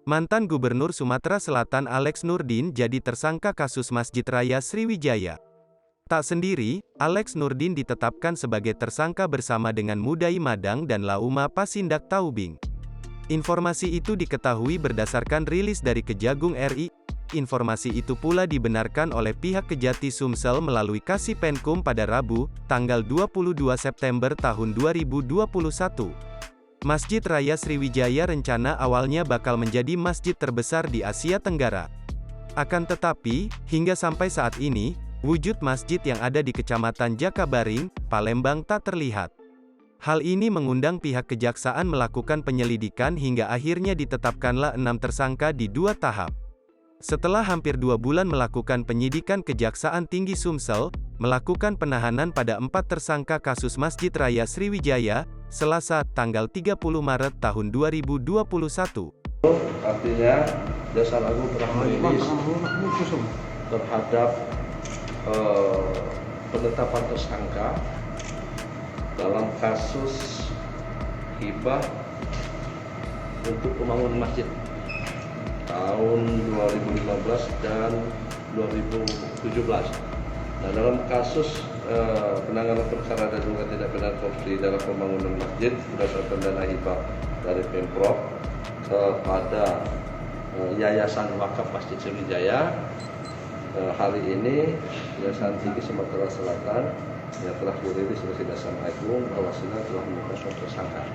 Mantan Gubernur Sumatera Selatan Alex Nurdin jadi tersangka kasus Masjid Raya Sriwijaya. Tak sendiri, Alex Nurdin ditetapkan sebagai tersangka bersama dengan Mudai Madang dan Lauma Pasindak Taubing. Informasi itu diketahui berdasarkan rilis dari Kejagung RI. Informasi itu pula dibenarkan oleh pihak Kejati Sumsel melalui Kasipenkum pada Rabu, tanggal 22 September tahun 2021. Masjid Raya Sriwijaya rencana awalnya bakal menjadi masjid terbesar di Asia Tenggara. Akan tetapi, hingga sampai saat ini, wujud masjid yang ada di Kecamatan Jakabaring, Palembang tak terlihat. Hal ini mengundang pihak kejaksaan melakukan penyelidikan hingga akhirnya ditetapkanlah 6 tersangka di 2 tahap. Setelah hampir 2 bulan melakukan penyidikan, Kejaksaan Tinggi Sumsel melakukan penahanan pada 4 tersangka kasus Masjid Raya Sriwijaya, Selasa, tanggal 30 Maret tahun 2021. Artinya, Jaksa Agung telah merilis terhadap penetapan tersangka dalam kasus hibah untuk pembangunan masjid tahun 2015 dan 2017. Nah, dalam kasus penanganan perkara dan juga tindak pidana korupsi dalam pembangunan masjid berdasarkan dana hibah dari Pemprov kepada Yayasan Wakaf Masjid Sriwijaya, hari ini Kejaksaan Tinggi Sumatera Selatan yang telah dirilis oleh Kejaksaan Agung bahwasanya telah menetapkan tersangka.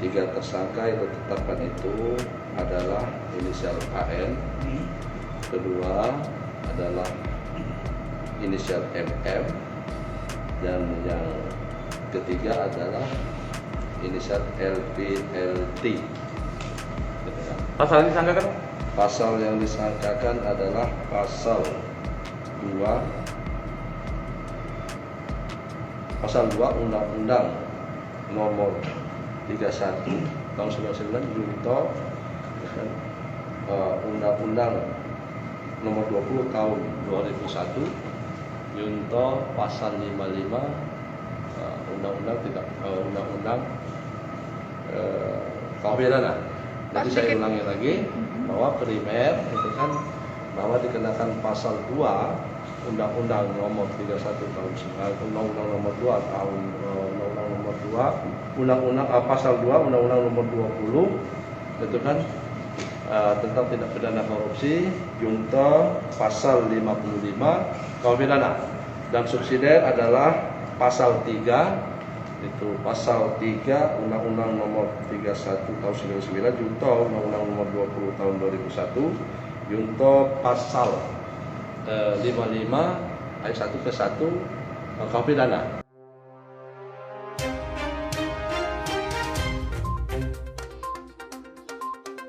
3 tersangka yang ditetapkan itu adalah inisial KN, kedua adalah inisial MM, dan yang ketiga adalah inisial LPLT. Pasal yang disangkakan? Pasal yang disangkakan adalah pasal 2 Undang-Undang Nomor 31 tahun 99 junto Undang-Undang Nomor 20 tahun 2001 junto pasal 55 Undang-Undang KUH pidana. Jadi saya ulangi lagi bahwa primer itu kan bahwa dikenakan pasal 2 Undang-Undang Nomor 31 tahun Undang-Undang Nomor 2 tahun Undang-Undang Nomor 2 pasal 2 Undang-Undang Nomor 20 itu kan tentang tindak pidana korupsi junto pasal 55 KUH pidana, dan subsidiar adalah pasal 3 itu pasal 3 Undang-Undang Nomor 31 tahun 99 junto Undang-Undang Nomor 20 tahun 2001 junto pasal 55 ayat 1 ke 1 KUH pidana.